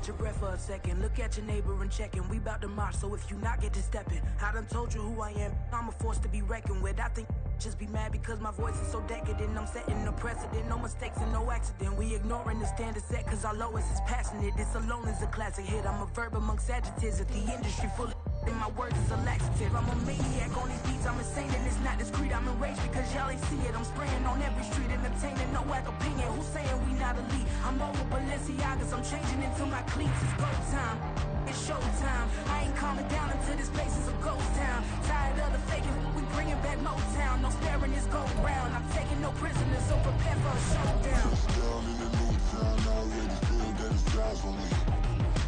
catch your breath for a second. Look at your neighbor and checkin'. We bout to march, so if you not, get to steppin'. I done told you who I am. I'm a force to be reckoned with. I think just be mad because my voice is so decadent. I'm setting a precedent, no mistakes and no accident. We ignoring the standard set cause our lowest is passionate. This alone is a classic hit. I'm a verb amongst adjectives. If the industry full of and my words is a laxative. I'm a maniac on these beats, I'm insane and it's not discreet. I'm enraged because y'all ain't see it. I'm spraying on every street, entertaining, no whack opinion. Who's saying we not elite? I'm over Balenciagas, I'm changing into my cleats. It's go time, it's showtime. I ain't calming down until this place is a ghost town. Tired of the faking, we bringing back Motown. No sparing this go round. I'm taking no prisoners, so prepare for a showdown. Touchdown in the new town, already feel that it's eyes on me.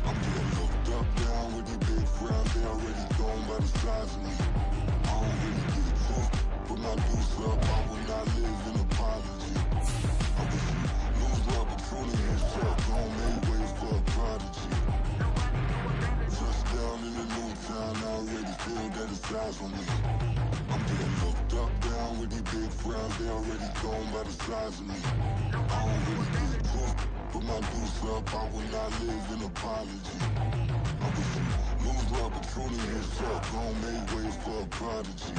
I'm getting looked up, down with the big crowd. They already gone by the size of me. I don't really get a fuck, put my deuce up. I will not live in apology. I wish you lose my opportunity and shut. Gon' make way for a prodigy. Touchdown in the new town, already feel that it's eyes on me. I'm getting looked up, down with the big crowd. They already gone by the size of me. I don't really get a fuck. Put my deuce up, I will not live in apology. I wish you lose the opportunity and shut. Gon' make way for a prodigy.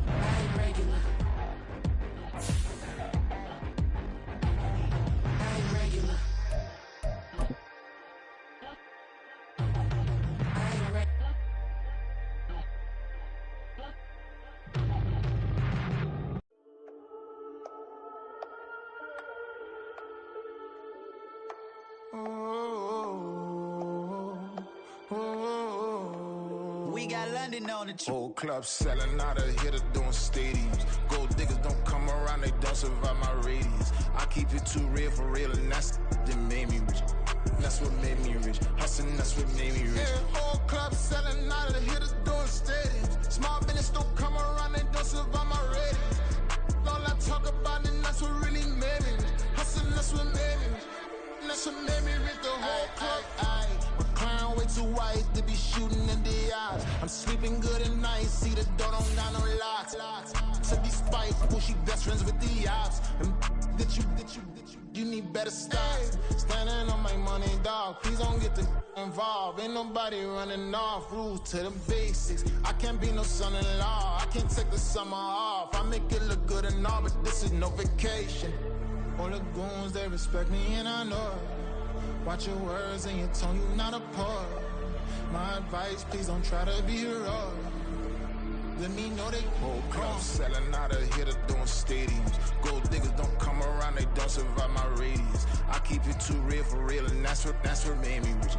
I ain't regular. I ain't regular. I ain't regular. We got London on the trip. Whole club selling out of hitter doing stadiums. Gold diggers don't come around, they don't survive my radius. I keep it too real for real, and that's that made me rich. That's what made me rich. Hustling, that's what made me rich. Yeah, whole club selling out of the hitters doing stadiums. Small business don't come around, they don't survive my radius. All I talk about, and that's what really made me rich. Hustling, that's what made me rich. That's what made me rich, the whole club. My crown way too white to be shooting in the eyes. I'm sleeping good at night, see the door don't got no locks. To be spiteful, she best friends with the ops. And you need better stop. Standing on my money, dog. Please don't get the involved. Ain't nobody running off. Rules to the basics. I can't be no son-in-law. I can't take the summer off. I make it look good and all, but this is no vacation. All the goons, they respect me and I know it. Watch your words and your tone, you not a poet. My advice, please don't try to be heroic. Let me know they whole club selling out of hitter doing stadiums. Gold diggers don't come around, they don't survive my radius. I keep it too real for real, and that's what made me rich.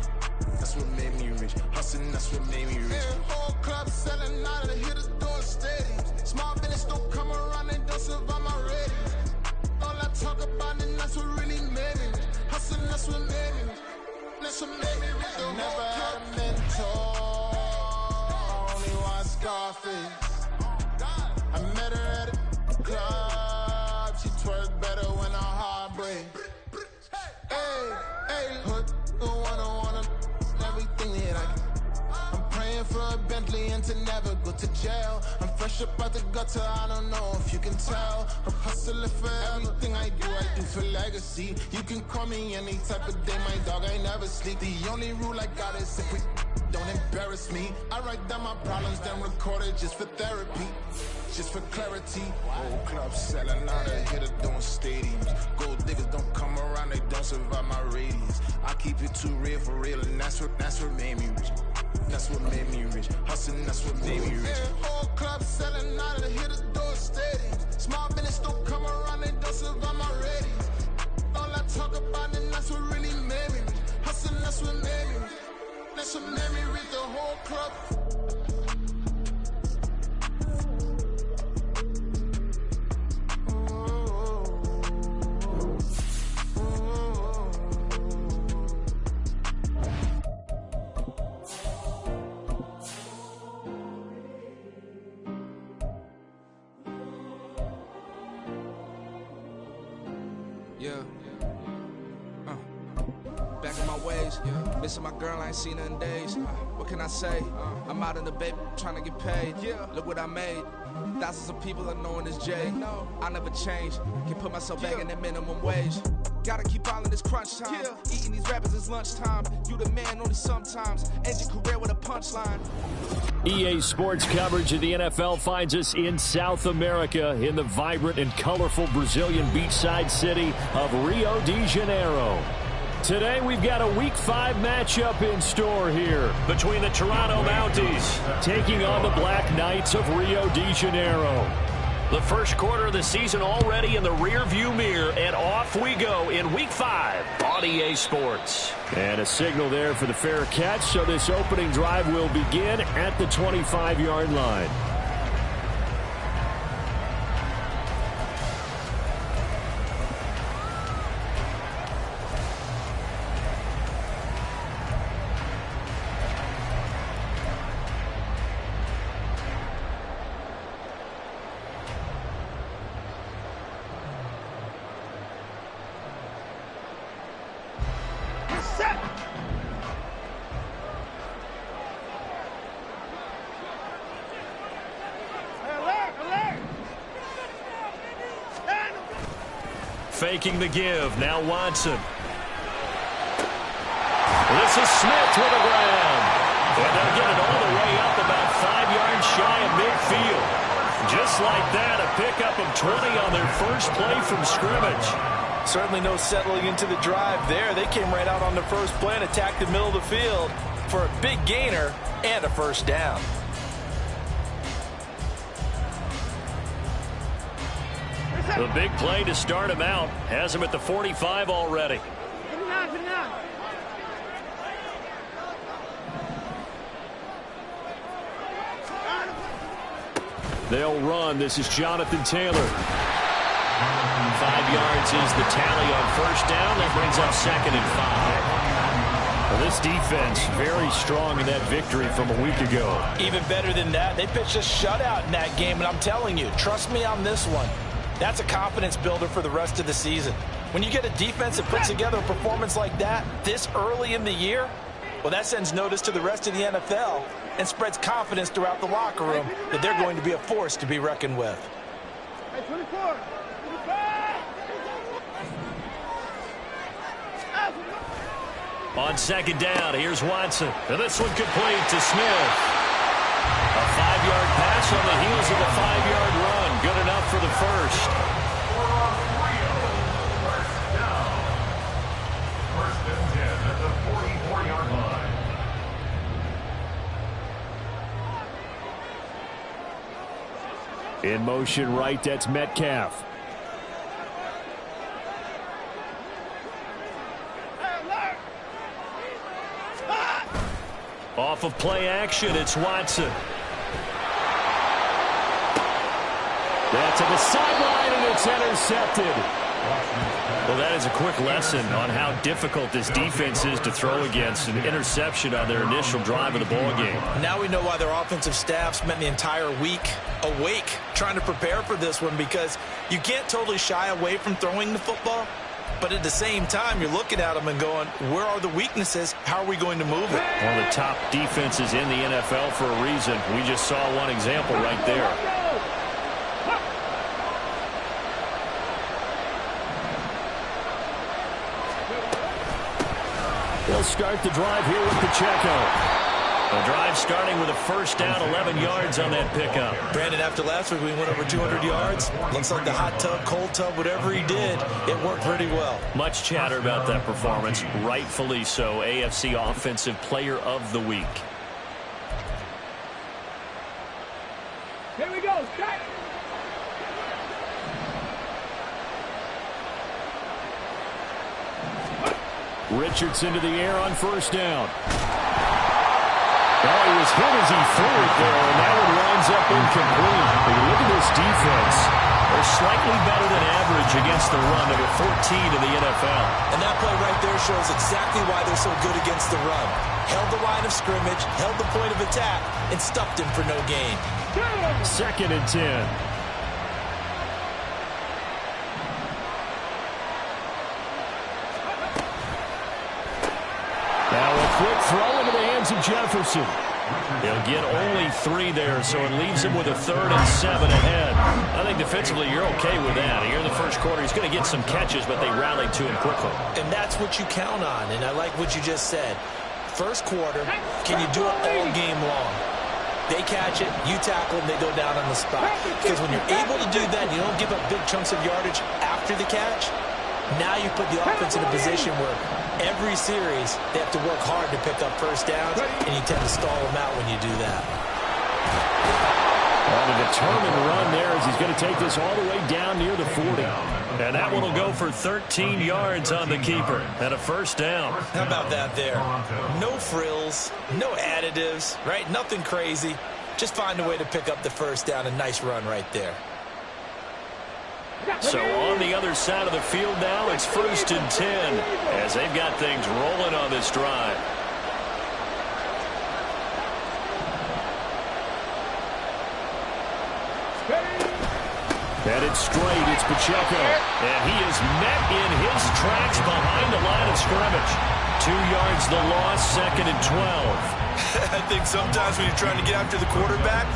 That's what made me rich. Hustling, that's what made me rich. Yeah, whole club selling out of the hitters doing stadiums. Small business don't come around, they don't survive my radius. All I talk about, and that's what really made me rich. Hustling, that's what made me rich. That's what made me rich. The Never whole had club. a mentor, only one Scarface. I met her at a club, she twerked better when her heart break. Hey, hood, wanna everything that I can. I'm praying for a Bentley and to never go to jail. I'm fresh up out the gutter, I don't know if you can tell. I'm hustling for everything I do for legacy. You can call me any type of day, my dog, I never sleep. The only rule I got is if we don't embarrass me. I write down my problems, then record it just for therapy, just for clarity. Whole club selling out of hitter doing stadiums. Gold diggers don't come around, they don't survive my radius. I keep it too real for real, and that's what made me rich. That's what made me rich. Hustling, that's what made me rich. Yeah, whole club selling out of the hitters doing stadiums. Small business don't come around, they don't survive my radius. All I talk about, and that's what really made me rich. Hustling, that's what made me rich. That's what made me rich, the whole club. Yeah. Back in my ways, ways. Missing my girl, I ain't seen her in days. What can I say? I'm out in the baby, trying to get paid. Look what I made. Thousands of people are knowing this Jay. I never change. Can put myself back in that minimum wage. Gotta keep all in this crunch time. Eating these rappers is lunchtime. You the man only sometimes. End your career with a punchline. EA Sports coverage of the NFL finds us in South America in the vibrant and colorful Brazilian beachside city of Rio de Janeiro. Today we've got a Week 5 matchup in store here between the Toronto Mounties taking on the Black Knights of Rio de Janeiro. The first quarter of the season already in the rearview mirror, and off we go in Week 5 on EA Sports. And a signal there for the fair catch, so this opening drive will begin at the 25-yard line. Faking the give. Now Watson. This is Smith with a grab. And they'll get it all the way up about 5 yards shy of midfield. Just like that, a pickup of 20 on their first play from scrimmage. Certainly no settling into the drive there. They came right out on the first play and attacked the middle of the field for a big gainer and a first down. The big play to start him out has him at the 45 already. They'll run. This is Jonathan Taylor. 5 yards is the tally on first down. That brings up 2nd and 5. Well, this defense very strong in that victory from a week ago. Even better than that, they pitched a shutout in that game, and I'm telling you, trust me on this one. That's a confidence builder for the rest of the season. When you get a defense that puts together a performance like that this early in the year, well, that sends notice to the rest of the NFL and spreads confidence throughout the locker room that they're going to be a force to be reckoned with. On second down, here's Watson. And this one complete to Smith. A 5-yard pass on the heels of a 5-yard run. Good enough for the first. First and 10 at the 44-yard line. In motion right, that's Metcalf. Off of play action, it's Watson. That's at the sideline, and it's intercepted. Well, that is a quick lesson on how difficult this defense is to throw against. An interception on their initial drive of the ball game. Now we know why their offensive staff spent the entire week awake trying to prepare for this one, because you can't totally shy away from throwing the football. But at the same time, you're looking at them and going, where are the weaknesses? How are we going to move it? One of the top defenses in the NFL for a reason. We just saw one example right there. They'll start the drive here with Pacheco. The drive starting with a first down, 11 yards on that pickup. Brandon, after last week we went over 200 yards. Looks like the hot tub, cold tub, whatever he did, it worked pretty well. Much chatter about that performance, rightfully so. AFC Offensive Player of the Week. Here we go, start. Richardson to the air on first down. Oh, he was hit as he threw it there, and that one winds up incomplete. But you look at this defense. They're slightly better than average against the run. Number 14 in the NFL. And that play right there shows exactly why they're so good against the run. Held the line of scrimmage, held the point of attack, and stuffed him for no gain. 2nd and 10. quick throw into the hands of Jefferson. He'll get only 3 there, so it leaves him with a 3rd and 7 ahead. I think defensively you're okay with that. Here in the first quarter, he's going to get some catches, but they rallied to him quickly. And that's what you count on, and I like what you just said. First quarter, can you do it all game long? They catch it, you tackle them, they go down on the spot. Because when you're able to do that, you don't give up big chunks of yardage after the catch, now you put the offense in a position where every series they have to work hard to pick up first downs, and you tend to stall them out when you do that. On a determined run there as he's going to take this all the way down near the 40. And that one will go for 13 yards on the keeper and a first down. How about that there? No frills, no additives, right? Nothing crazy. Just find a way to pick up the first down. A nice run right there. So on the other side of the field now, it's 1st and 10 as they've got things rolling on this drive. Headed straight, it's Pacheco. And he is met in his tracks behind the line of scrimmage. 2 yards the loss, 2nd and 12. I think sometimes when you're trying to get after the quarterback,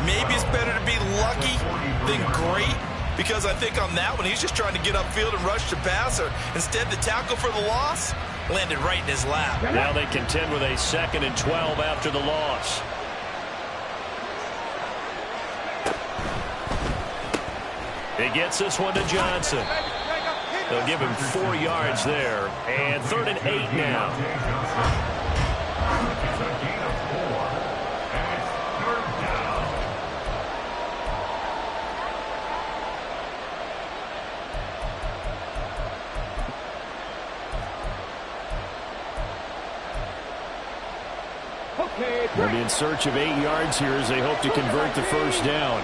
maybe it's better to be lucky than great. Because I think on that one, he's just trying to get upfield and rush the passer. Instead, the tackle for the loss landed right in his lap. Now they contend with a 2nd and 12 after the loss. He gets this one to Johnson. They'll give him 4 yards there. And 3rd and 8 now. They'll be in search of 8 yards here as they hope to convert the first down.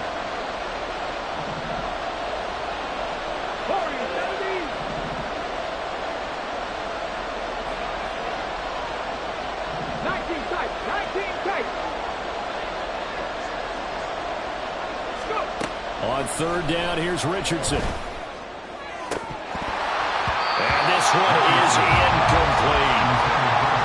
On 3rd down, here's Richardson. And this one is incomplete.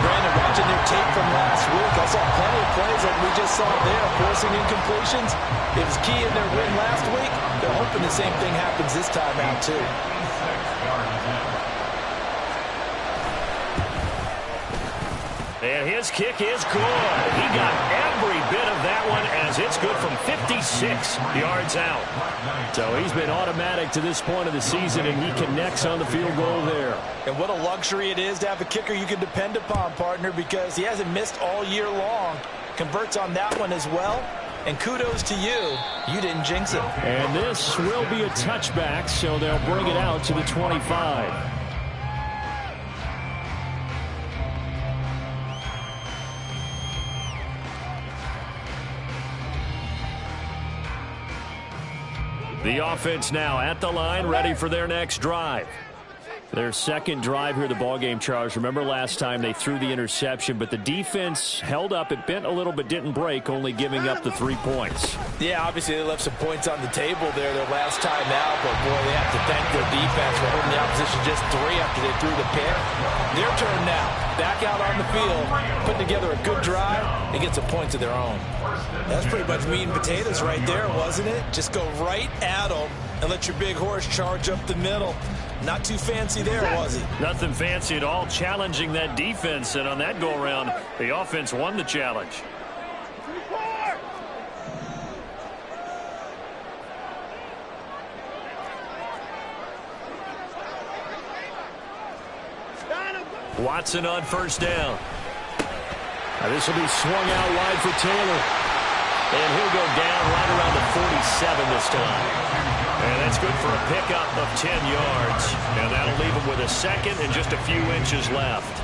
Brandon, watching their tape from last week, I saw plenty of plays like we just saw there, forcing incompletions. It was key in their win last week. They're hoping the same thing happens this time out, too. And his kick is good. He got every bit of that one as it's good from 56 yards out. So he's been automatic to this point of the season, and he connects on the field goal there. And what a luxury it is to have a kicker you can depend upon, partner, because he hasn't missed all year long. Converts on that one as well. And kudos to you. You didn't jinx it. And this will be a touchback, so they'll bring it out to the 25. The offense now at the line, ready for their next drive. Their second drive here, the ballgame, Charles. Remember last time they threw the interception, but the defense held up. It bent a little but didn't break, only giving up the 3 points. Yeah, obviously they left some points on the table there their last time out, but boy, they have to thank their defense for holding the opposition just 3 after they threw the pick. Their turn now. Back out on the field, putting together a good drive and get some points of their own. That's pretty much meat and potatoes right there, wasn't it? Just go right at them and let your big horse charge up the middle. Not too fancy there, was it? Nothing fancy at all, challenging that defense, and on that go-around, the offense won the challenge. Watson on first down. Now this will be swung out wide for Taylor. And he'll go down right around the 47 this time. And that's good for a pickup of 10 yards. And that'll leave him with a second and just a few inches left.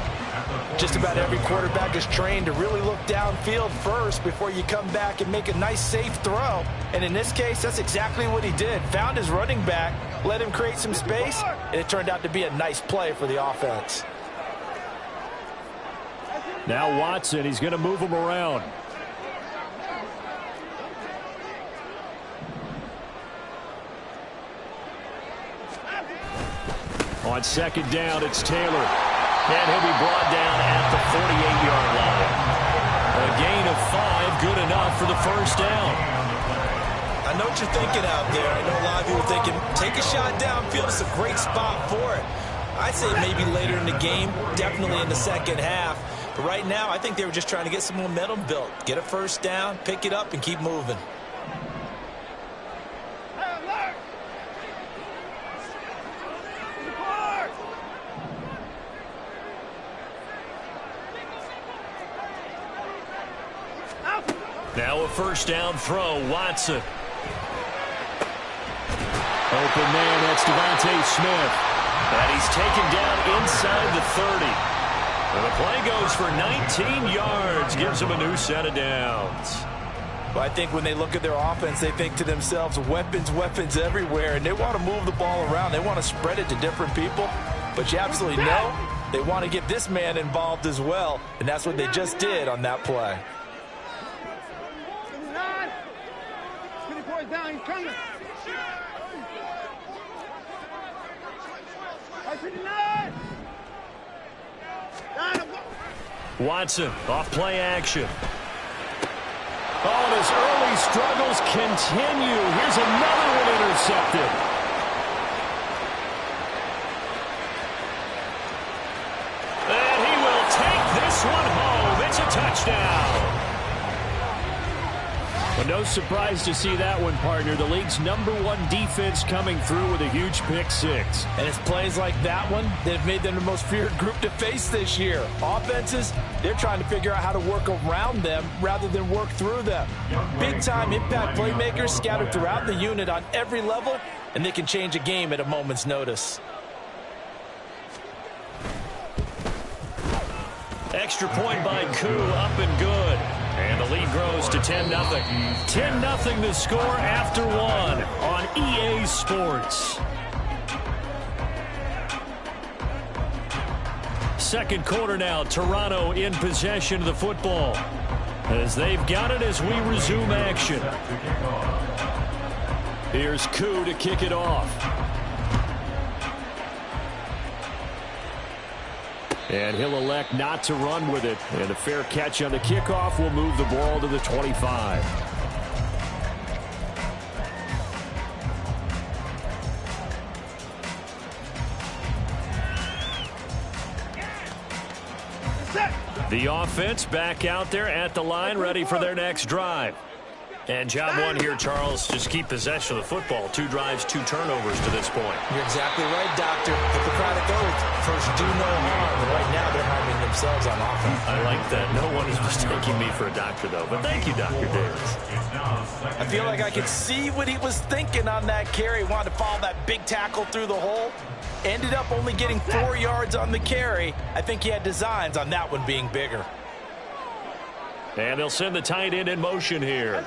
Just about every quarterback is trained to really look downfield first before you come back and make a nice, safe throw. And in this case, that's exactly what he did. Found his running back, let him create some space, and it turned out to be a nice play for the offense. Now Watson, he's going to move him around. On second down, it's Taylor. And he'll be brought down at the 48-yard line. A gain of 5, good enough for the first down. I know what you're thinking out there. I know a lot of you are thinking, take a shot downfield. It's a great spot for it. I'd say maybe later in the game, definitely in the second half. But right now, I think they were just trying to get some momentum built. Get a first down, pick it up, and keep moving. Now a first down throw, Watson. Open man, that's Devontae Smith. And he's taken down inside the 30. And the play goes for 19 yards, gives him a new set of downs. Well, I think when they look at their offense, they think to themselves, weapons, weapons everywhere, and they want to move the ball around. They want to spread it to different people. But you absolutely know they want to get this man involved as well, and that's what they just did on that play. Down, he's coming. Watson off play action. Oh, and his early struggles continue. Here's another one intercepted. And he will take this one home. It's a touchdown. Well, no surprise to see that one, partner. The league's #1 defense coming through with a huge pick-6. And it's plays like that one that have made them the most feared group to face this year. Offenses, they're trying to figure out how to work around them rather than work through them. Big-time impact playmakers scattered throughout the unit on every level, and they can change a game at a moment's notice. Extra point by Koo, up and good. And the lead grows to 10-0. 10-0 the score after 1 on EA Sports. Second quarter now, Toronto in possession of the football. As they've got it as we resume action. Here's Koo to kick it off. And he'll elect not to run with it. And a fair catch on the kickoff will move the ball to the 25. The offense back out there at the line, ready for their next drive. And job one here, Charles, just keep possession of the football. 2 drives, 2 turnovers to this point. You're exactly right, Doctor. Hippocratic oath. First, do no harm. And right now, they're harming themselves on offense. I like that. No one is mistaking me for a doctor, though. But thank you, Dr. Davis. I feel like I could see what he was thinking on that carry. Wanted to follow that big tackle through the hole. Ended up only getting 4 yards on the carry. I think he had designs on that one being bigger. And they'll send the tight end in motion here.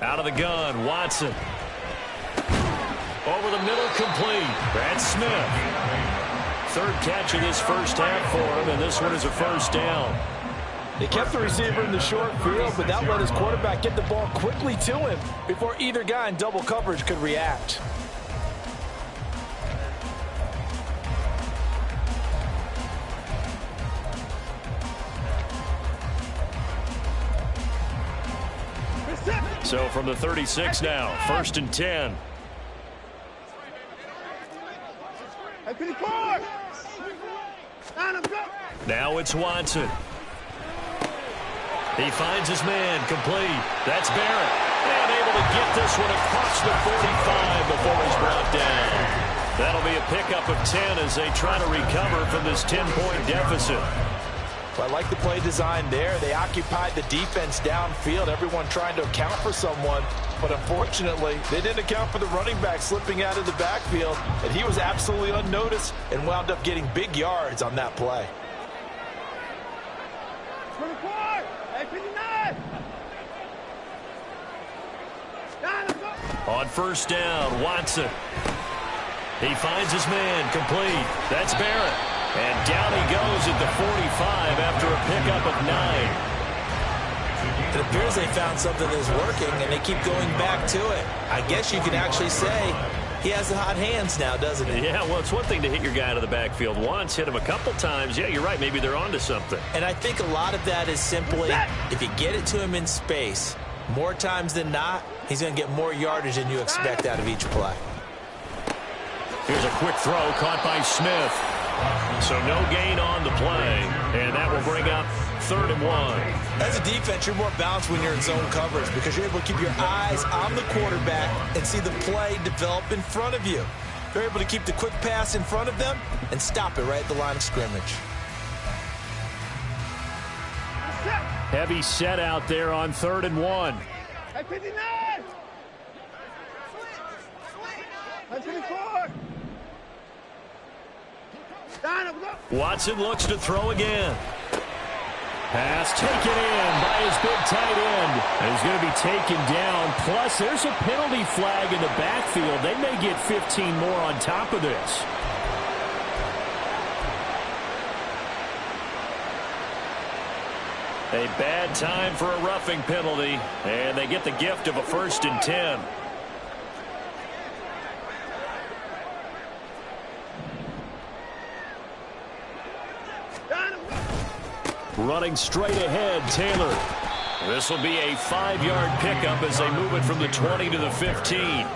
Out of the gun, Watson. Over the middle, complete. That's Smith. Third catch of this first half for him, and this one is a first down. They kept the receiver in the short field, but that let his quarterback get the ball quickly to him before either guy in double coverage could react. So from the 36 now, 1st and 10. Now it's Watson. He finds his man, complete. That's Barrett. And able to get this one across the 45 before he's brought down. That'll be a pickup of 10 as they try to recover from this 10-point deficit. Well, I like the play design there. They occupied the defense downfield, everyone trying to account for someone. But unfortunately, they didn't account for the running back slipping out of the backfield. And he was absolutely unnoticed and wound up getting big yards on that play. On first down, Watson. He finds his man, complete. That's Barrett. And down he goes at the 45 after a pickup of 9. It appears they found something that's working, and they keep going back to it. I guess you could actually say he has the hot hands now, doesn't he? Yeah, well, it's one thing to hit your guy out of the backfield once, hit him a couple times. Yeah, you're right. Maybe they're onto something. And I think a lot of that is simply if you get it to him in space, more times than not, he's going to get more yardage than you expect out of each play. Here's a quick throw caught by Smith. So no gain on the play, and that will bring up 3rd and 1. As a defense, you're more balanced when you're in zone coverage because you're able to keep your eyes on the quarterback and see the play develop in front of you. You're able to keep the quick pass in front of them and stop it right at the line of scrimmage. Heavy set out there on 3rd and 1. Hey, 59! 24! Watson looks to throw again. Pass taken in by his big tight end. And he's going to be taken down. Plus, there's a penalty flag in the backfield. They may get 15 more on top of this. A bad time for a roughing penalty. And they get the gift of a 1st and 10. Running straight ahead, Taylor. This will be a 5-yard pickup as they move it from the 20 to the 15.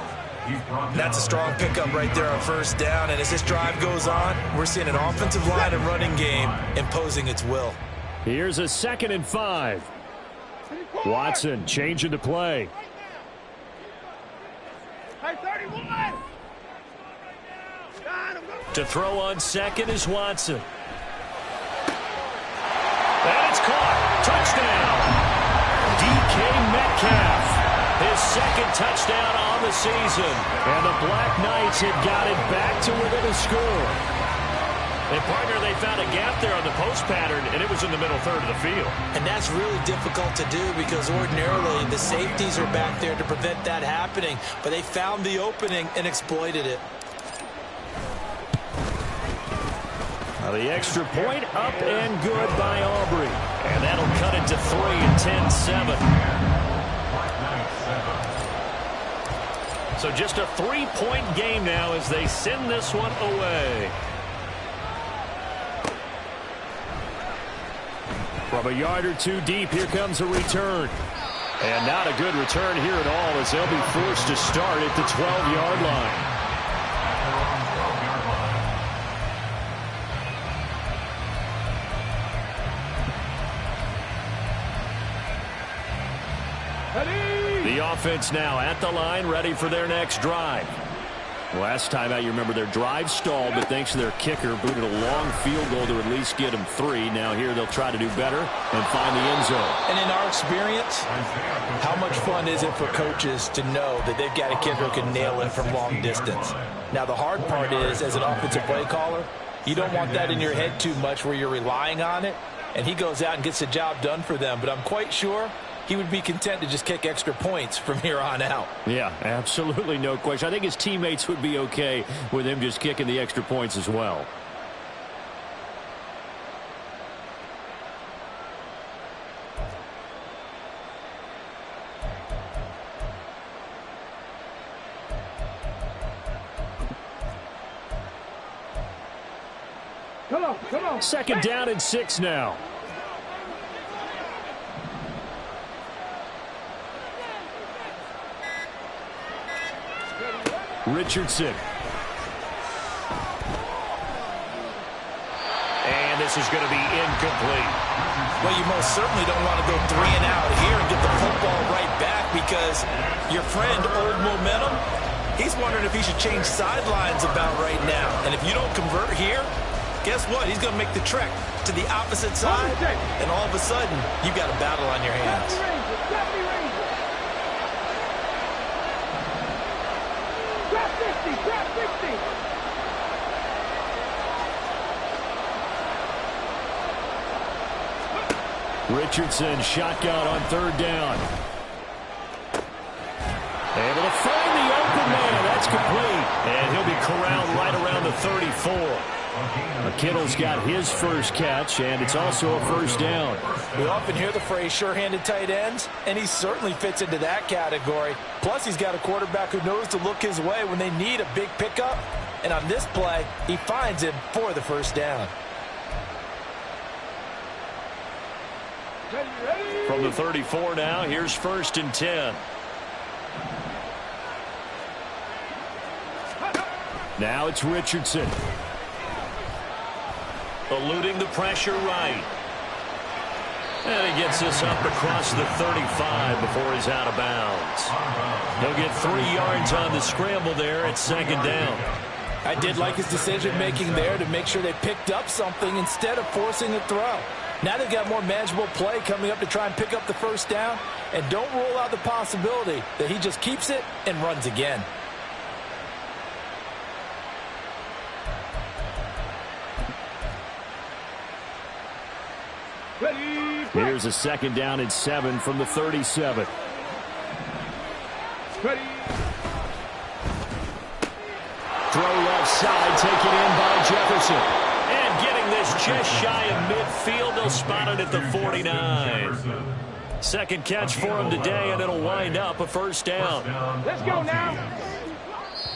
That's a strong pickup right there on 1st down. And as this drive goes on, we're seeing an offensive line and running game imposing its will. Here's a 2nd and 5. Watson changing the play. Hey, 31! To throw on 2nd is Watson. And it's caught. Touchdown. DK Metcalf. His 2nd touchdown on the season. And the Black Knights had got it back to within a score. And, partner, they found a gap there on the post pattern, and it was in the middle 3rd of the field. And that's really difficult to do because ordinarily the safeties are back there to prevent that happening. But they found the opening and exploited it. The extra point up and good by Aubrey. And that'll cut it to 3 and 10-7. So just a 3-point game now as they send this one away. From a yard or two deep, here comes a return. And not a good return here at all as they'll be forced to start at the 12-yard line. The offense now at the line, ready for their next drive. Last time out, you remember their drive stalled, but thanks to their kicker, booted a long field goal to at least get them 3. Now here they'll try to do better and find the end zone. And in our experience, how much fun is it for coaches to know that they've got a kicker who can nail it from long distance? Now the hard part is, as an offensive play caller, you don't want that in your head too much where you're relying on it, and he goes out and gets the job done for them. But I'm quite sure he would be content to just kick extra points from here on out. Yeah, absolutely no question. I think his teammates would be okay with him just kicking the extra points as well. Come on, come on. 2nd down and 6 now. Richardson. And this is going to be incomplete. Well, you most certainly don't want to go 3 and out here and get the football right back because your friend, Old Momentum, he's wondering if he should change sidelines about right now. And if you don't convert here, guess what? He's going to make the trek to the opposite side, and all of a sudden, you've got a battle on your hands. Drop 50, drop 50. Richardson shotgun on 3rd down. Able to find the open man. That's complete. And he'll be corralled right around the 34. Kittle's got his first catch, and it's also a first down. We often hear the phrase sure-handed tight ends, and he certainly fits into that category. Plus, he's got a quarterback who knows to look his way when they need a big pickup. And on this play, he finds him for the first down. From the 34 now, here's 1st and 10. Now it's Richardson. Eluding the pressure right. And he gets this up across the 35 before he's out of bounds. He'll get 3 yards on the scramble there at 2nd down. I did like his decision-making there to make sure they picked up something instead of forcing a throw. Now they've got more manageable play coming up to try and pick up the first down. And don't rule out the possibility that he just keeps it and runs again. Here's a 2nd down and 7 from the 37. Ready. Throw left side, taken in by Jefferson. And getting this just shy of midfield. They'll spot it at the 49. Second catch for him today, and it'll wind up a first down. Let's go now.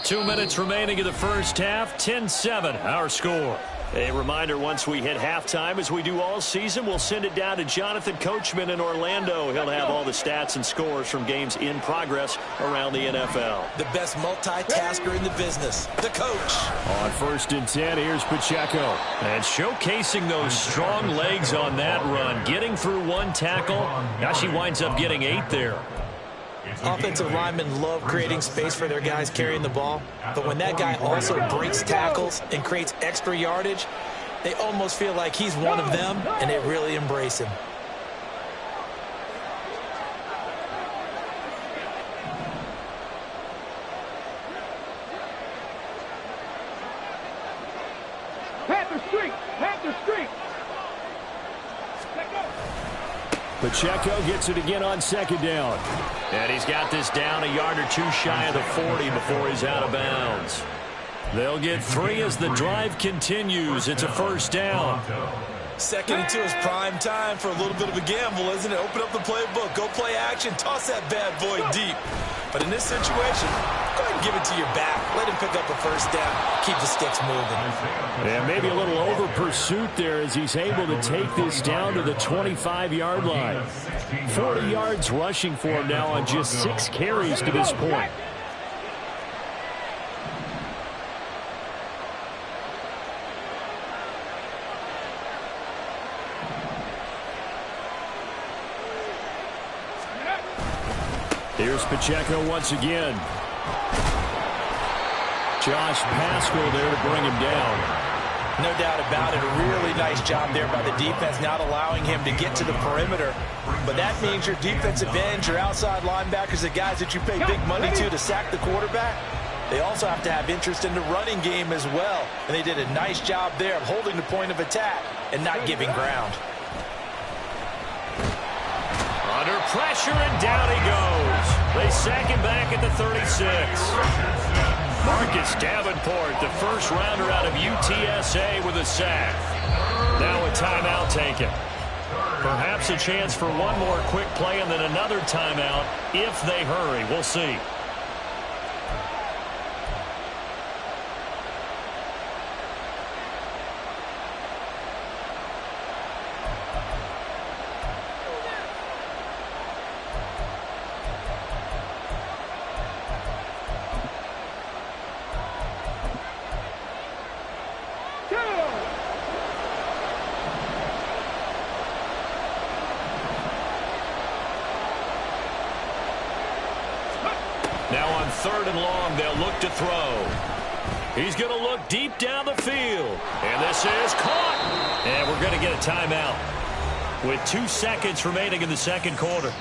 2 minutes remaining in the first half. 10-7, our score. A reminder, once we hit halftime, as we do all season, we'll send it down to Jonathan Coachman in Orlando. He'll have all the stats and scores from games in progress around the NFL. The best multitasker in the business, the coach. On 1st and 10, here's Pacheco. And showcasing those strong legs on that run. Getting through 1 tackle. Now she winds up getting 8 there. Offensive linemen love creating space for their guys carrying the ball, but when that guy also breaks tackles and creates extra yardage, they almost feel like he's one of them, and they really embrace him. Panther streak. Panther streak. Pacheco gets it again on 2nd down. And he's got this down a yard or 2 shy of the 40 before he's out of bounds. They'll get 3 as the drive continues. It's a first down. 2nd and 2 is prime time for a little bit of a gamble, isn't it? Open up the playbook, go play action, toss that bad boy deep. But in this situation, go ahead and give it to your back. Let him pick up a first down. Keep the sticks moving. Yeah, maybe a little over pursuit there as he's able to take this down to the 25-yard line. 40 yards rushing for him now on just 6 carries to this point. Here's Pacheco once again. Josh Paschal there to bring him down. No doubt about it. A really nice job there by the defense, not allowing him to get to the perimeter. But that means your defensive ends, your outside linebackers, the guys that you pay big money to sack the quarterback, they also have to have interest in the running game as well. And they did a nice job there of holding the point of attack and not giving ground. Under pressure, and down he goes. They sack him back at the 36. Marcus Davenport, the first rounder out of UTSA, with a sack. Now a timeout taken. Perhaps a chance for one more quick play and then another timeout if they hurry. We'll see. Now on 3rd and long, they'll look to throw. He's going to look deep down the field. And this is caught. And we're going to get a timeout with 2 seconds remaining in the second quarter.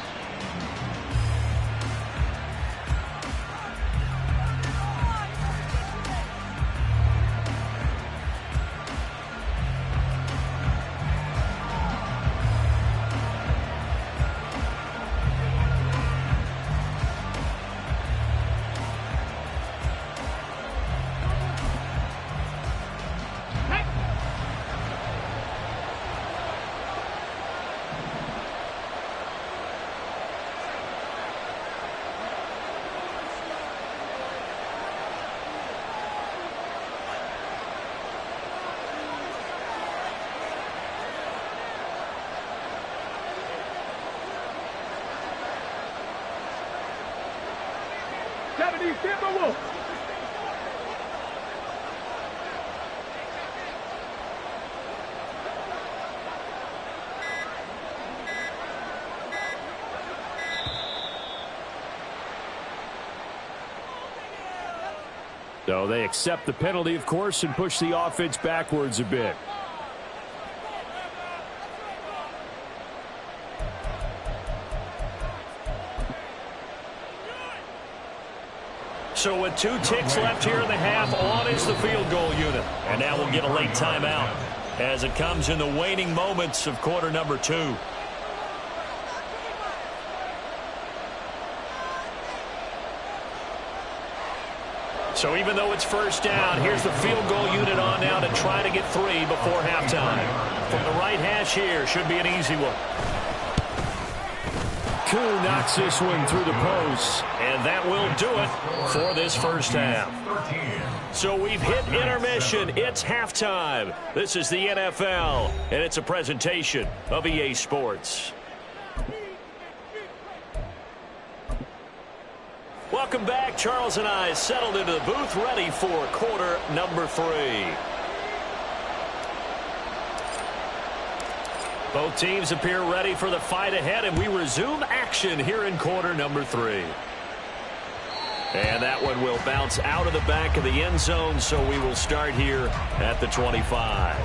70, Timberwolves. So they accept the penalty, of course, and push the offense backwards a bit. So with 2 ticks left here in the half, on is the field goal unit. And now we'll get a late timeout as it comes in the waning moments of quarter number 2. So even though it's first down, here's the field goal unit on now to try to get 3 before halftime. From the right hash here, should be an easy one. Koo knocks this one through the post, and that will do it for this first half. So we've hit intermission. It's halftime. This is the NFL, and it's a presentation of EA Sports. Welcome back. Charles and I settled into the booth, ready for quarter number 3. Both teams appear ready for the fight ahead, and we resume action here in quarter number 3. And that one will bounce out of the back of the end zone, so we will start here at the 25.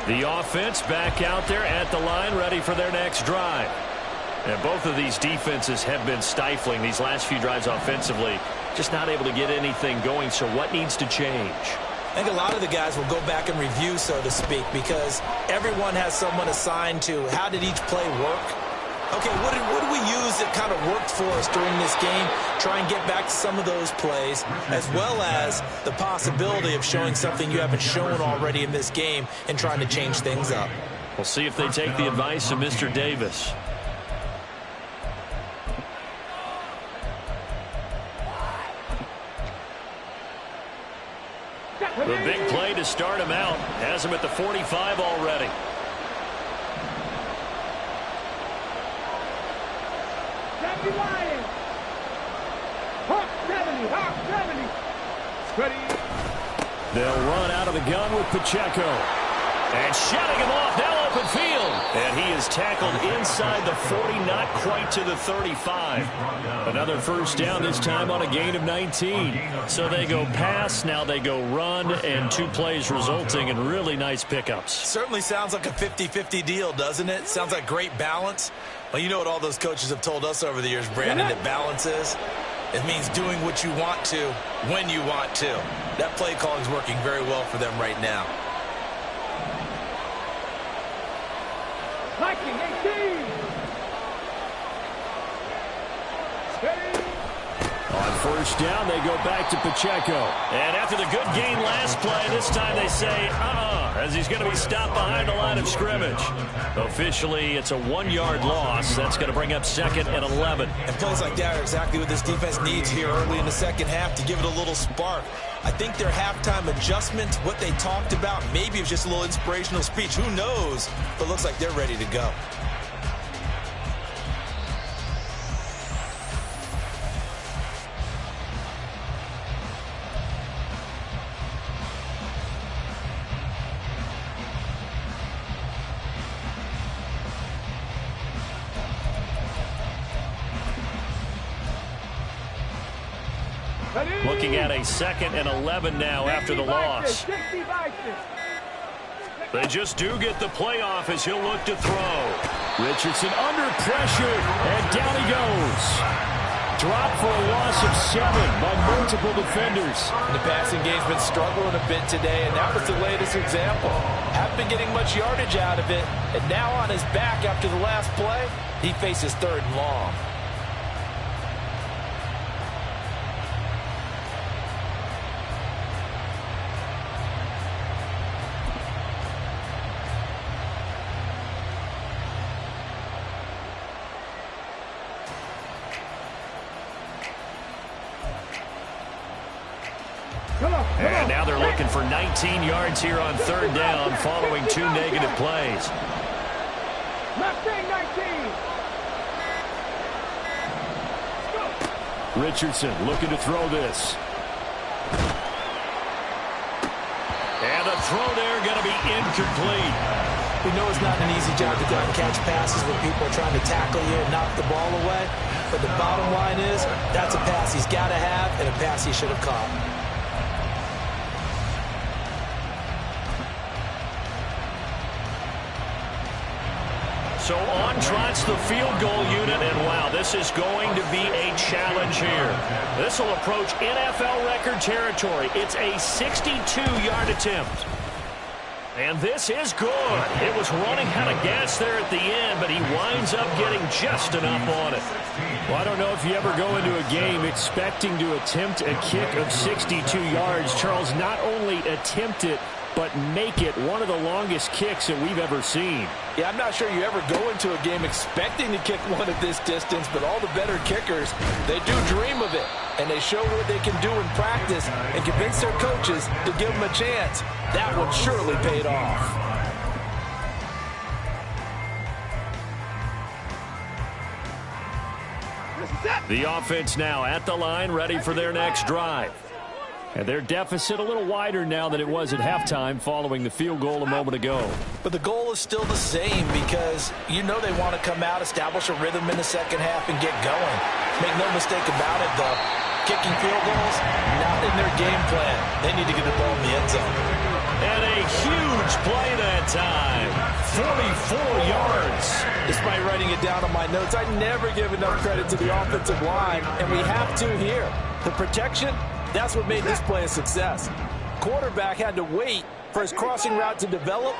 The offense back out there at the line, ready for their next drive. And both of these defenses have been stifling these last few drives offensively. Just not able to get anything going, so what needs to change? I think a lot of the guys will go back and review, so to speak, because everyone has someone assigned to how did each play work. Okay, what did we use that kind of worked for us during this game? Try and get back to some of those plays, as well as the possibility of showing something you haven't shown already in this game and trying to change things up. We'll see if they take the advice of Mr. Davis. The big play to start him out. Has him at the 45 already. Lions. Hawk 70, Hawk 70. Ready. They'll run out of the gun with Pacheco. And shutting him off, now open field. And he is tackled inside the 40, not quite to the 35. Another first down, this time on a gain of 19. So they go pass, now they go run, and 2 plays resulting in really nice pickups. Certainly sounds like a 50-50 deal, doesn't it? Sounds like great balance. Well, you know what all those coaches have told us over the years, Brandon, that balance is? It means doing what you want to, when you want to. That play calling is working very well for them right now. Viking 18. On first down, they go back to Pacheco. And after the good gain last play, this time they say, as he's going to be stopped behind the line of scrimmage. Officially, it's a 1-yard loss. That's going to bring up 2nd and 11. And plays like that are exactly what this defense needs here early in the second half to give it a little spark. I think their halftime adjustment, what they talked about, maybe it was just a little inspirational speech. Who knows? But it looks like they're ready to go. Looking at a 2nd and 11 now after the loss. They just do get the playoff as he'll look to throw. Richardson under pressure, and down he goes. Dropped for a loss of 7 by multiple defenders. The passing game's been struggling a bit today, and that was the latest example. Haven't been getting much yardage out of it, and now on his back after the last play, he faces 3rd and long. And now they're looking for 19 yards here on third down following 2 negative plays. Mustang 19. Richardson looking to throw this. And the throw there going to be incomplete. We know it's not an easy job to go and catch passes when people are trying to tackle you and knock the ball away. But the bottom line is, that's a pass he's got to have and a pass he should have caught. So on trots the field goal unit, and wow, this is going to be a challenge here. This will approach NFL record territory. It's a 62-yard attempt. And this is good. It was running out of gas there at the end, but he winds up getting just enough on it. Well, I don't know if you ever go into a game expecting to attempt a kick of 62 yards. Charles, not only attempt it, but make it one of the longest kicks that we've ever seen. Yeah, I'm not sure you ever go into a game expecting to kick one at this distance, but all the better kickers, they do dream of it. And they show what they can do in practice and convince their coaches to give them a chance. That one surely paid off. The offense now at the line, ready for their next drive. And their deficit a little wider now than it was at halftime following the field goal a moment ago. But the goal is still the same because you know they want to come out, establish a rhythm in the second half, and get going. Make no mistake about it, though. Kicking field goals, not in their game plan. They need to get the ball in the end zone. And a huge play that time. 44 yards. Despite writing it down on my notes, I never give enough credit to the offensive line, and we have to here. The protection, that's what made this play a success. Quarterback had to wait for his crossing route to develop,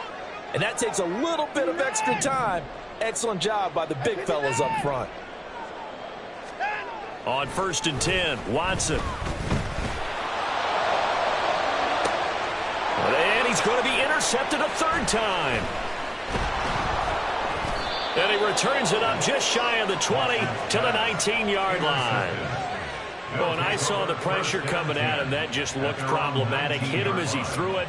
and that takes a little bit of extra time. Excellent job by the big fellas up front. On 1st and 10, Watson. And he's going to be intercepted a third time. And he returns it up just shy of the 20 to the 19-yard line. Well, and I saw the pressure coming at him. That just looked problematic. Hit him as he threw it,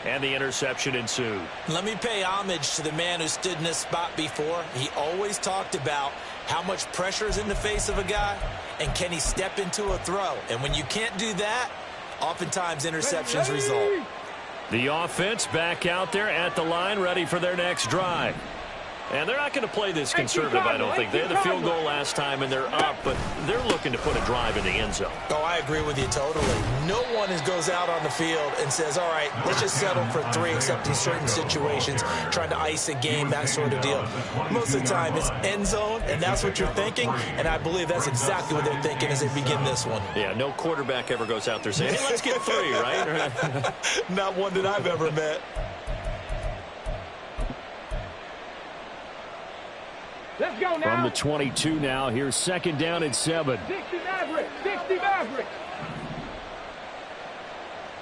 and the interception ensued. Let me pay homage to the man who stood in this spot before. He always talked about how much pressure is in the face of a guy, and can he step into a throw. And when you can't do that, oftentimes interceptions result. The offense back out there at the line, ready for their next drive. And they're not going to play this conservative, I don't think. They had the field goal last time, and they're up, but they're looking to put a drive in the end zone. Oh, I agree with you totally. No one goes out on the field and says, all right, let's just settle for 3, except in certain situations, trying to ice a game, that sort of deal. Most of the time, it's end zone, and that's what you're thinking, and I believe that's exactly what they're thinking as they begin this one. Yeah, no quarterback ever goes out there saying, hey, let's get 3, right? Not one that I've ever met. Let's go now. From the 22 now, here's 2nd down and 7. 60 Maverick. 60 Maverick.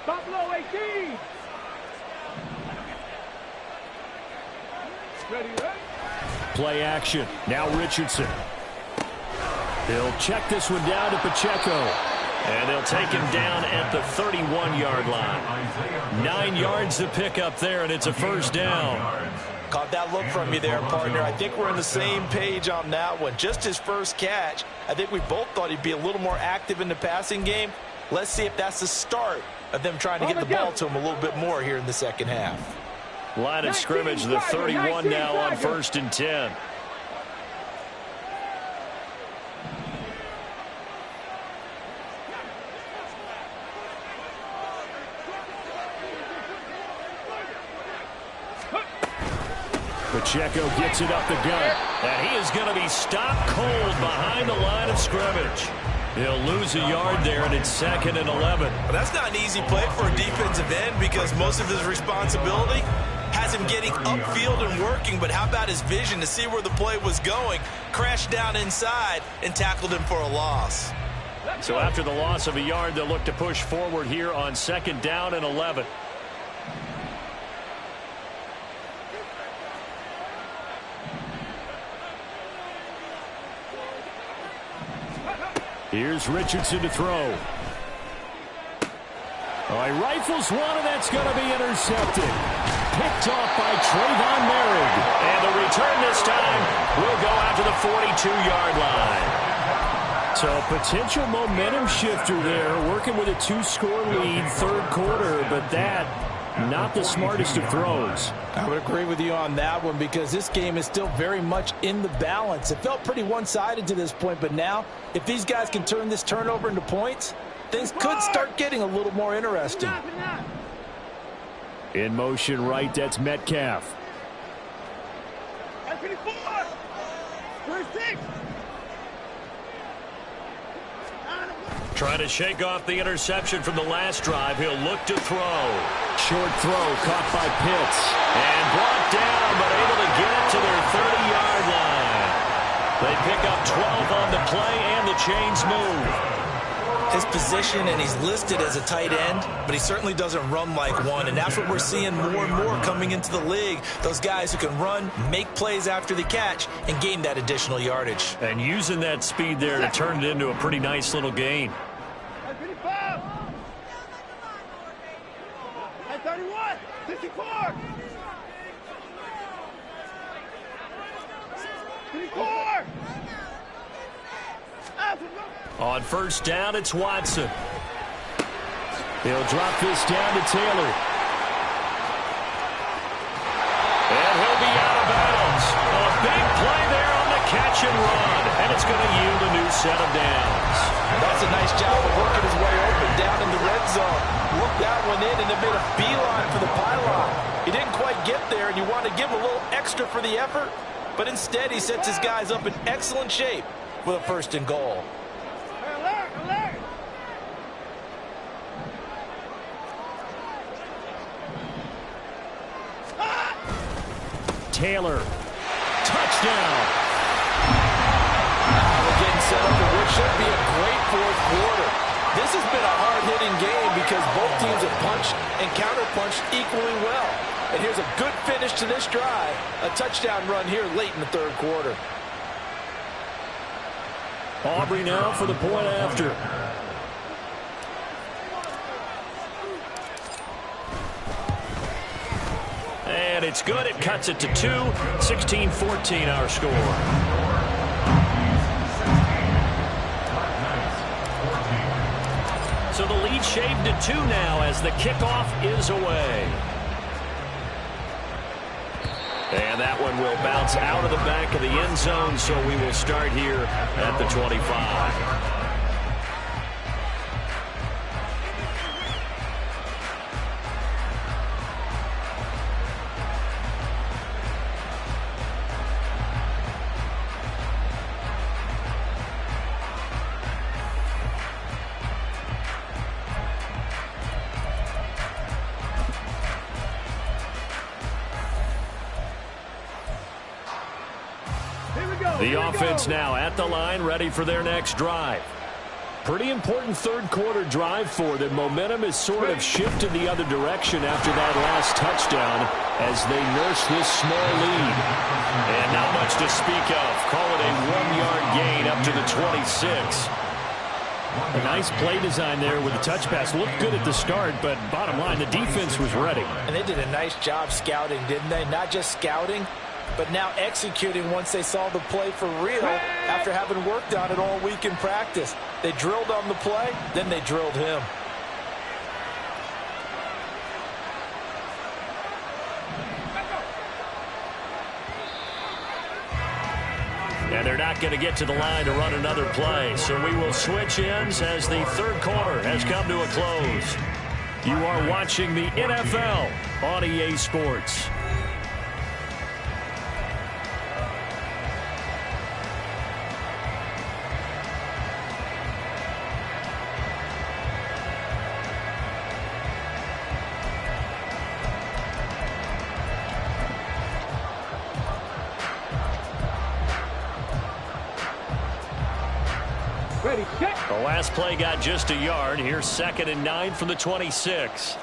Buffalo 18. Ready, ready. Play action. Now Richardson. He'll check this one down to Pacheco. And they'll take him down at the 31-yard line. 9 yards to pick up there, and it's a 1st down. Caught that look from you there, partner. I think we're on the same page on that one. Just his first catch. I think we both thought he'd be a little more active in the passing game. Let's see if that's the start of them trying to get the ball to him a little bit more here in the second half. Line of scrimmage, the 31 now on 1st and 10. Pacheco gets it up the gut, and he is going to be stopped cold behind the line of scrimmage. He'll lose a yard there, and it's 2nd and 11. Well, that's not an easy play for a defensive end because most of his responsibility has him getting upfield and working, but how about his vision to see where the play was going, crashed down inside, and tackled him for a loss. So after the loss of a yard, they'll look to push forward here on 2nd down and 11. Here's Richardson to throw. Oh, he rifles one, and that's going to be intercepted. Picked off by Trayvon Merrick. And the return this time will go out to the 42-yard line. So potential momentum shifter there, working with a 2-score lead, third quarter, but that not the smartest of throws. I would agree with you on that one because this game is still very much in the balance. It felt pretty one-sided to this point, but now if these guys can turn this turnover into points, things could start getting a little more interesting. In motion right, that's Metcalf. Trying to shake off the interception from the last drive. He'll look to throw. Short throw caught by Pitts. And brought down, but able to get it to their 30-yard line. They pick up 12 on the play, and the chains move. His position, and he's listed as a tight end, but he certainly doesn't run like one, and that's what we're seeing more and more coming into the league. Those guys who can run, make plays after the catch, and gain that additional yardage. And using that speed there to turn it into a pretty nice little gain. 31, 54. 54. On first down, it's Watson. He'll drop this down to Taylor. And he'll be out of bounds. A big play there on the catch and run. And it's going to yield a new set of downs. That's a nice job of working his way open down in the red zone. Looked that one in and then made a beeline for the pylon. He didn't quite get there, and you want to give him a little extra for the effort. But instead, he sets his guys up in excellent shape for the first and goal. Alert! Taylor. Touchdown. We're getting set up for what should be a great fourth quarter. This has been a hard-hitting game because both teams have punched and counter-punched equally well. And here's a good finish to this drive. A touchdown run here late in the third quarter. Aubrey now for the point after. And it's good. It cuts it to 2. 16-14 our score. So the lead shaved to 2 now as the kickoff is away. And that one will bounce out of the back of the end zone, so we will start here at the 25. The offense now at the line, ready for their next drive. Pretty important third quarter drive for them. Momentum has sort of shifted the other direction after that last touchdown as they nurse this small lead. And not much to speak of. Call it a 1-yard gain up to the 26. A nice play design there with the touch pass. Looked good at the start, but bottom line, the defense was ready. And they did a nice job scouting, didn't they? Not just scouting, but now executing once they saw the play for real after having worked on it all week in practice. They drilled on the play, then they drilled him. And they're not going to get to the line to run another play. So we will switch ends as the third quarter has come to a close. You are watching the NFL on EA Sports. Ready, set. The last play got just a yard. Here's 2nd and 9 from the 26.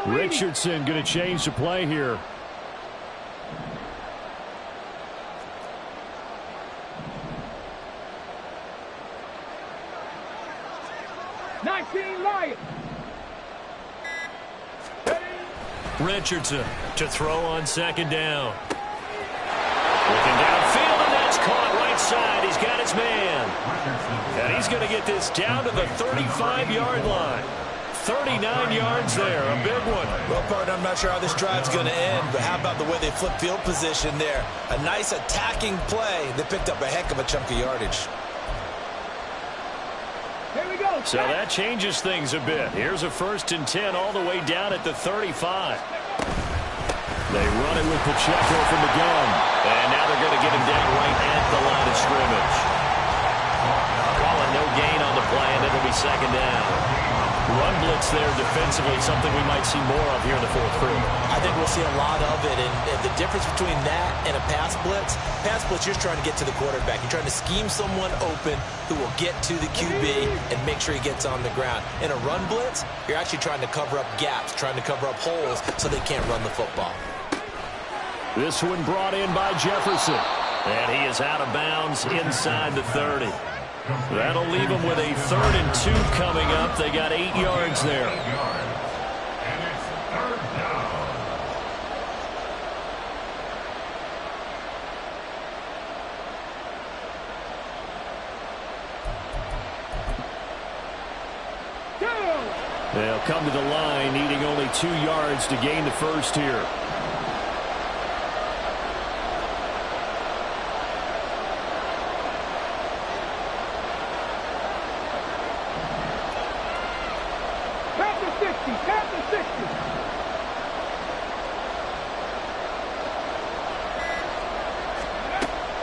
Richardson going to change the play here. 19 Lions. Richardson to throw on second down. Looking downfield, and that's caught right side. He's got his man. And he's going to get this down to the 35-yard line. 39 yards there, a big one. Well, partner, I'm not sure how this drive's going to end, but how about the way they flip field position there? A nice attacking play that picked up a heck of a chunk of yardage. Here we go. So that changes things a bit. Here's a 1st and 10 all the way down at the 35. They run it with Pacheco from the gun. And now they're going to get him down right at the line of scrimmage. Calling no gain on the play, and it'll be second down. Run blitz there defensively, something we might see more of here in the 4th quarter. I think we'll see a lot of it, and the difference between that and a pass blitz, you're just trying to get to the quarterback. You're trying to scheme someone open who will get to the QB and make sure he gets on the ground. In a run blitz, you're actually trying to cover up gaps, trying to cover up holes so they can't run the football. This one brought in by Jefferson, and he is out of bounds inside the 30. That'll leave them with a 3rd and 2 coming up. They got 8 yards there. And it's 3rd down. They'll come to the line, needing only 2 yards to gain the first here.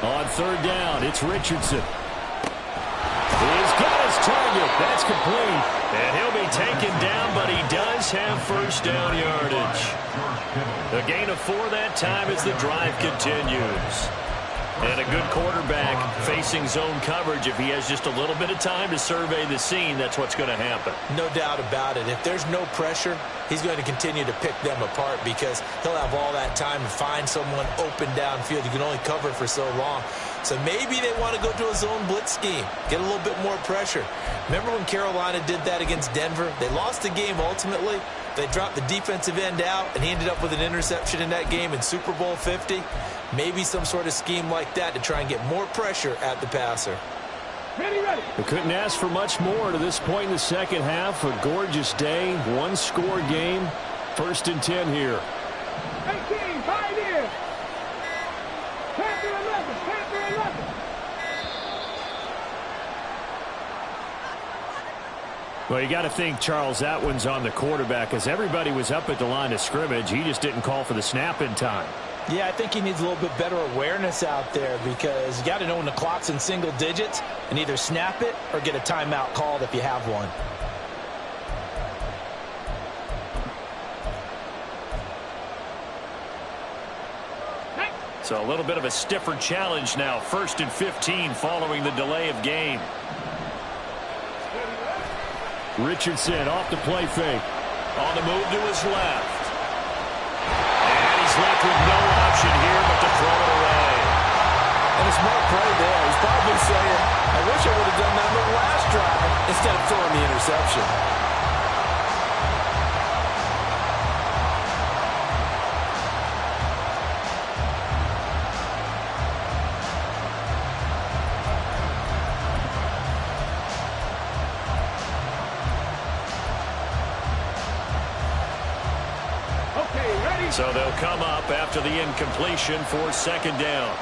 On 3rd down, it's Richardson. He's got his target. That's complete. And he'll be taken down, but he does have 1st down yardage. A gain of 4 that time as the drive continues. And a good quarterback facing zone coverage. If he has just a little bit of time to survey the scene, that's what's going to happen. No doubt about it. If there's no pressure, he's going to continue to pick them apart because he'll have all that time to find someone open downfield. You can only cover for so long. So maybe they want to go to a zone blitz scheme, get a little bit more pressure. Remember when Carolina did that against Denver? They lost the game ultimately. They dropped the defensive end out, and he ended up with an interception in that game in Super Bowl 50. Maybe some sort of scheme like that to try and get more pressure at the passer. Ready. We couldn't ask for much more to this point in the second half. A gorgeous day, 1-score game. 1st and 10 here. 18, Pioneer. Panther 11, Panther 11. Well, you got to think, Charles, that one's on the quarterback as everybody was up at the line of scrimmage. He just didn't call for the snap in time. Yeah, I think he needs a little bit better awareness out there because you got to know when the clock's in single digits and either snap it or get a timeout called if you have one. So a little bit of a stiffer challenge now. 1st and 15 following the delay of game. Richardson off the play fake. On the move to his left. And he's left with no option here but to throw it away. And a smart play there. He's probably saying, I wish I would have done that in the last drive instead of throwing the interception. So they'll come up after the incompletion for 2nd down.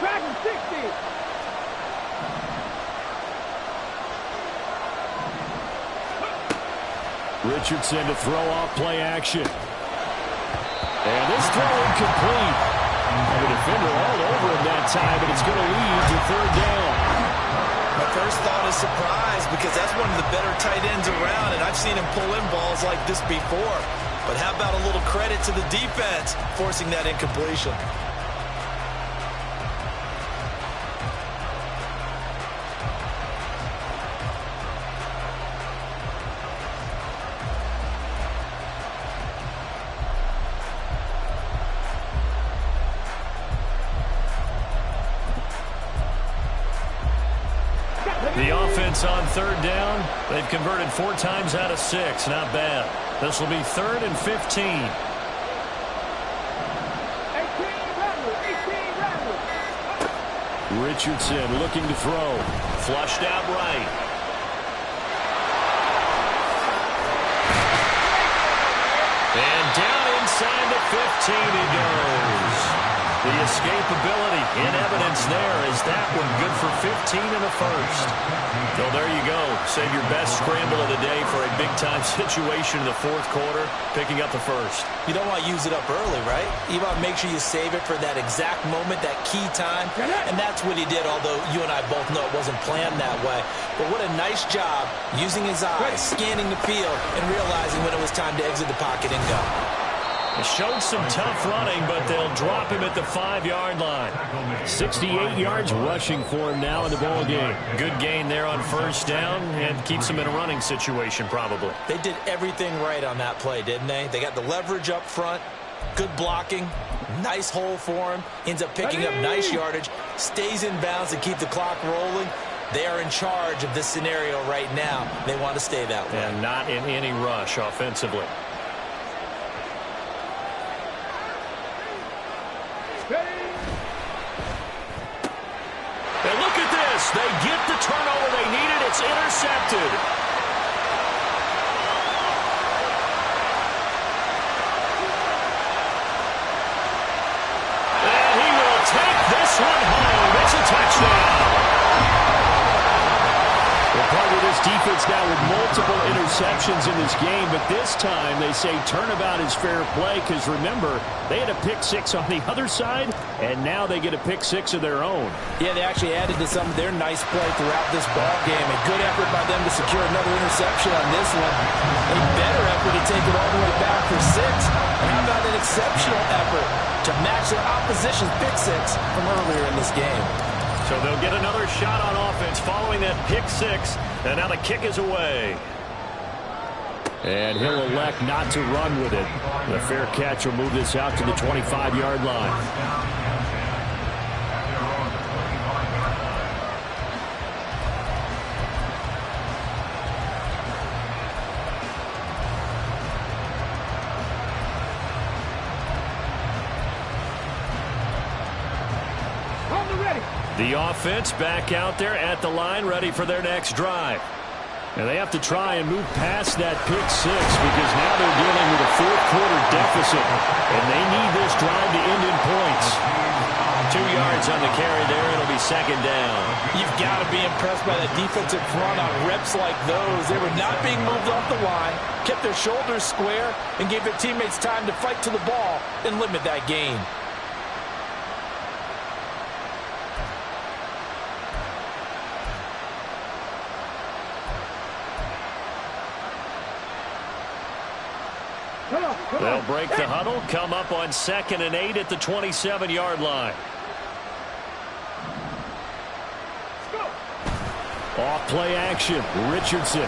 Dragon 60. Richardson to throw off play action. And this throw incomplete. The defender all over him that time, but it's going to lead to 3rd down. My first thought is surprise because that's one of the better tight ends around, and I've seen him pull in balls like this before. But how about a little credit to the defense forcing that incompletion? offense on third down. They've converted 4 times out of 6. Not bad. This will be 3rd and 15. Richardson looking to throw. Flushed out right. And down inside the 15 he goes. The escapability in evidence there as that one good for 15 in the first. So there you go. Save your best scramble of the day for a big-time situation in the 4th quarter, picking up the first. You don't want to use it up early, right? You want to make sure you save it for that exact moment, that key time. And that's what he did, although you and I both know it wasn't planned that way. But what a nice job using his eyes, scanning the field, and realizing when it was time to exit the pocket and go. It showed some tough running, but they'll drop him at the 5-yard line. 68 yards rushing for him now in the ball game. Good gain there on first down and keeps him in a running situation probably. They did everything right on that play, didn't they? They got the leverage up front, good blocking, nice hole for him, ends up picking up nice yardage, stays in bounds to keep the clock rolling. They are in charge of this scenario right now. They want to stay that way. And not in any rush offensively. And look at this. They get the turnover they needed. It's intercepted. And he will take this one home. It's a touchdown. We're part of this defense now with multiple interceptions in this game, but this time they say turnabout is fair play because, remember, they had a pick 6 on the other side, and now they get a pick 6 of their own. Yeah, they actually added to some of their nice play throughout this ball game. A good effort by them to secure another interception on this one. A better effort to take it all the way back for 6. And how about an exceptional effort to match their opposition's pick 6 from earlier in this game? So they'll get another shot on offense following that pick 6, and now the kick is away. And he'll elect not to run with it. The fair catch will move this out to the 25-yard line. The offense back out there at the line, ready for their next drive. And they have to try and move past that pick 6 because now they're dealing with a 4th quarter deficit. And they need this drive to end in points. 2 yards on the carry there. It'll be 2nd down. You've got to be impressed by that defensive front on reps like those. They were not being moved off the line, kept their shoulders square, and gave their teammates time to fight to the ball and limit that gain. They'll break the huddle, come up on 2nd and 8 at the 27-yard line. Off play action. Richardson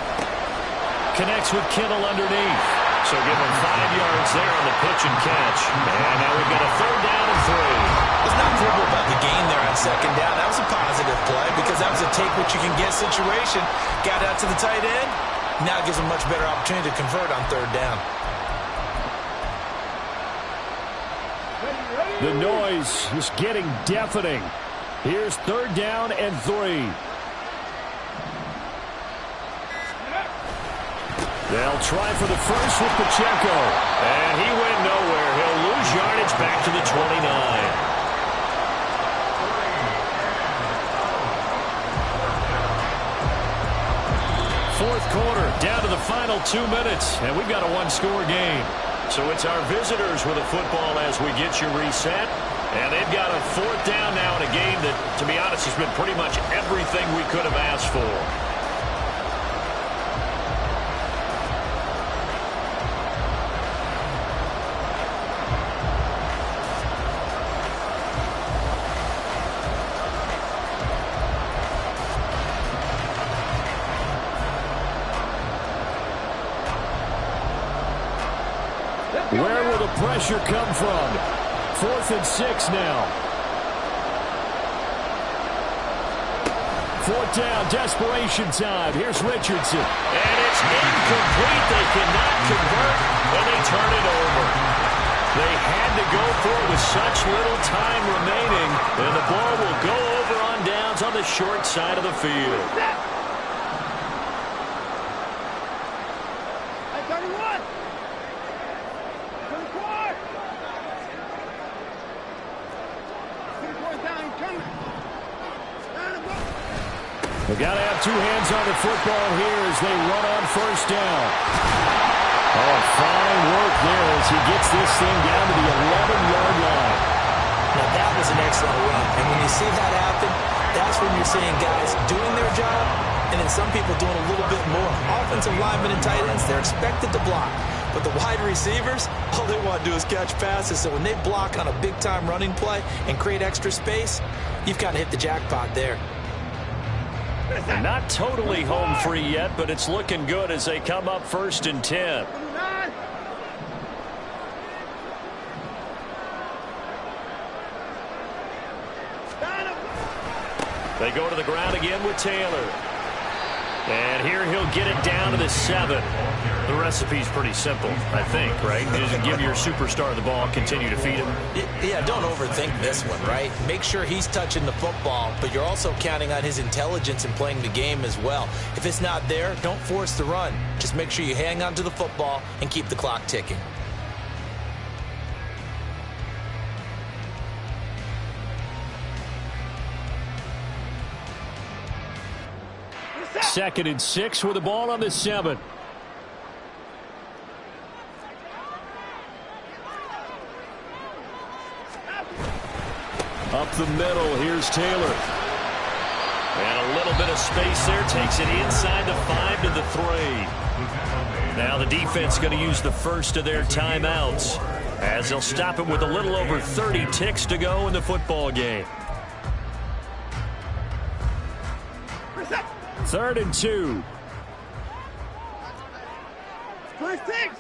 connects with Kittle underneath. So give him 5 yards there on the pitch and catch. And now we've got a 3rd down and 3. There's not verbal about the gain there on 2nd down. That was a positive play because that was a take what you can get situation. Got out to the tight end. Now gives him a much better opportunity to convert on 3rd down. The noise is getting deafening. Here's 3rd down and 3. They'll try for the first with Pacheco. And he went nowhere. He'll lose yardage back to the 29. Fourth quarter, down to the final 2 minutes. And we've got a 1-score game. So it's our visitors with a football as we get you reset. And they've got a 4th down now in a game that, to be honest, has been pretty much everything we could have asked for. Where will the pressure come from? 4th and 6 now. 4th down, desperation time. Here's Richardson. And it's incomplete. They cannot convert, and they turn it over. They had to go for it with such little time remaining, and the ball will go over on downs on the short side of the field. They've got to have two hands on the football here as they run on 1st down. Oh, fine work there as he gets this thing down to the 11-yard line. Now, that was an excellent run. And when you see that happen, that's when you're seeing guys doing their job and then some people doing a little bit more. Offensive linemen and tight ends, they're expected to block. But the wide receivers, all they want to do is catch passes. So when they block on a big-time running play and create extra space, you've got to hit the jackpot there. They're not totally home free yet, but it's looking good as they come up 1st and 10. They go to the ground again with Taylor. And here he'll get it down to the 7. The recipe's pretty simple, I think, right? Just give your superstar the ball, continue to feed him. Yeah, don't overthink this one, right? Make sure he's touching the football, but you're also counting on his intelligence in playing the game as well. If it's not there, don't force the run. Just make sure you hang on to the football and keep the clock ticking. Second and 6 with the ball on the 7. Up the middle, here's Taylor. And a little bit of space there, takes it inside the 5 to the 3. Now the defense going to use the first of their timeouts as they'll stop him with a little over 30 ticks to go in the football game. 3rd and 2. First 6.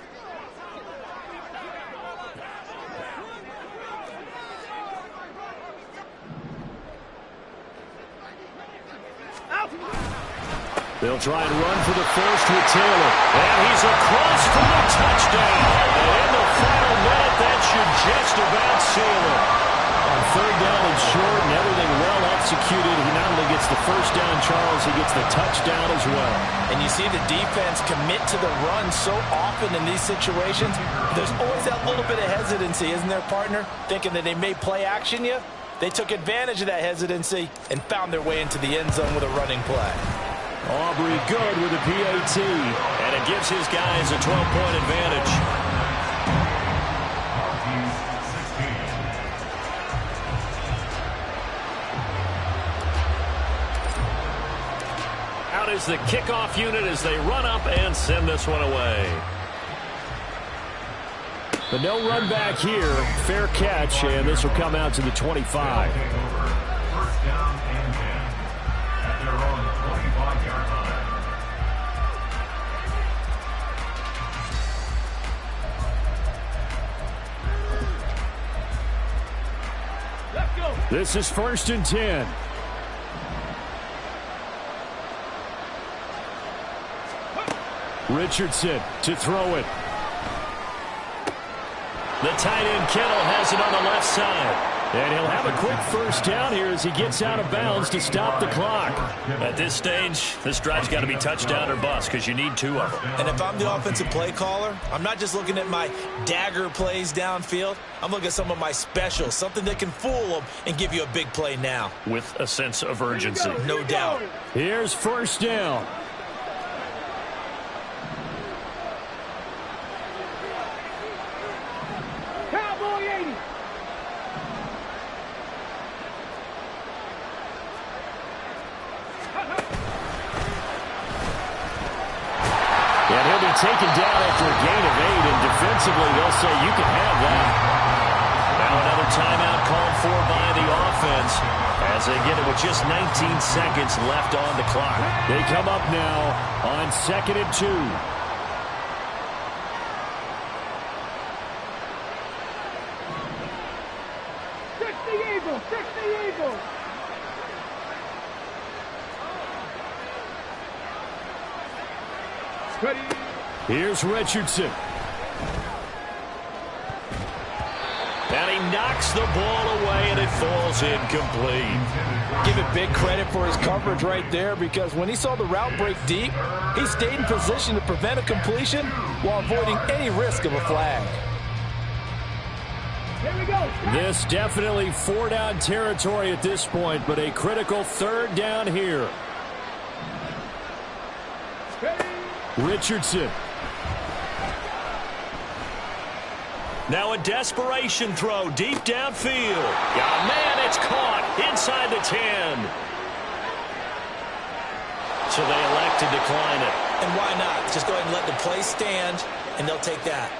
They'll try and run for the first with Taylor. And he's across for the touchdown. And in the final minute, that should just about seal it. On 3rd down and short and everything well executed, he not only gets the first down, Charles, he gets the touchdown as well. And you see the defense commit to the run so often in these situations. There's always that little bit of hesitancy, isn't there, partner? Thinking that they may play action you. They took advantage of that hesitancy and found their way into the end zone with a running play. Aubrey good with a PAT, and it gives his guys a 12-point advantage. Out is the kickoff unit as they run up and send this one away. The no run back here, fair catch, and this will come out to the 25. First down and 10 at their own 25-yard line. This is 1st and 10. Richardson to throw it. The tight end Kittle has it on the left side. And he'll have a quick first down here as he gets out of bounds to stop the clock. At this stage, this drive's got to be touchdown or bust because you need 2 of them. And if I'm the offensive play caller, I'm not just looking at my dagger plays downfield. I'm looking at some of my specials, something that can fool them and give you a big play now. With a sense of urgency. No doubt. Here's first down. Taken down after a gain of 8, and defensively they'll say you can have that. Now another timeout called for by the offense as they get it with just 19 seconds left on the clock. They come up now on 2nd and 2. Here's Richardson. And he knocks the ball away, and it falls incomplete. Give it big credit for his coverage right there, because when he saw the route break deep, he stayed in position to prevent a completion while avoiding any risk of a flag. Here we go. This definitely 4-down territory at this point, but a critical 3rd down here. Richardson. Now a desperation throw deep downfield. Oh, man, it's caught inside the 10. So they elect to decline it. And why not? Just go ahead and let the play stand, and they'll take that.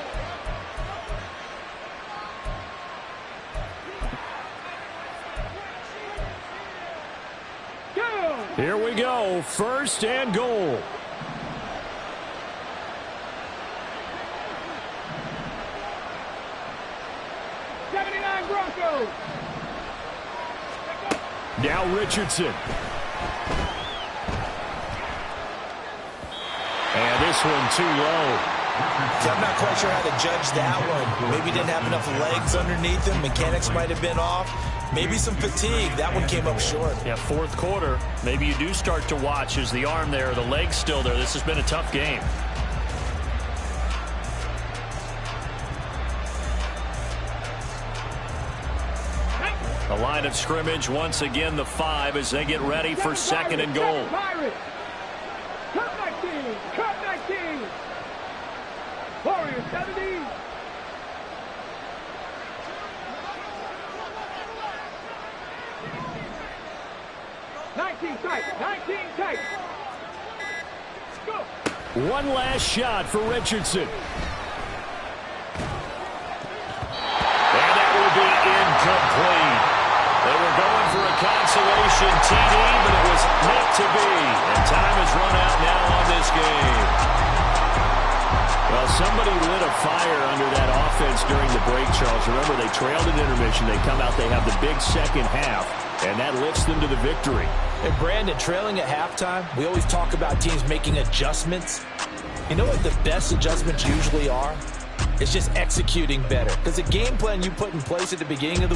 Here we go. 1st and goal. Broncos. Now Richardson. And this one too low. I'm not quite sure how to judge that one. Maybe didn't have enough legs underneath him. Mechanics might have been off. Maybe some fatigue. That one came up short. Yeah, 4th quarter. Maybe you do start to watch. Is the arm there, the leg's still there? This has been a tough game. The line of scrimmage, once again, the 5 as they get ready for 2nd and goal. Cut 19. Cut 19. Warriors 70. Tight. 19 tight. Go. One last shot for Richardson. And that will be incomplete. They were going for a consolation TD, but it was not to be. And time has run out now on this game. Well, somebody lit a fire under that offense during the break, Charles. Remember, they trailed at intermission. They come out, they have the big second half, and that lifts them to the victory. And Brandon, trailing at halftime, we always talk about teams making adjustments. You know what the best adjustments usually are? It's just executing better. Because the game plan you put in place at the beginning of the week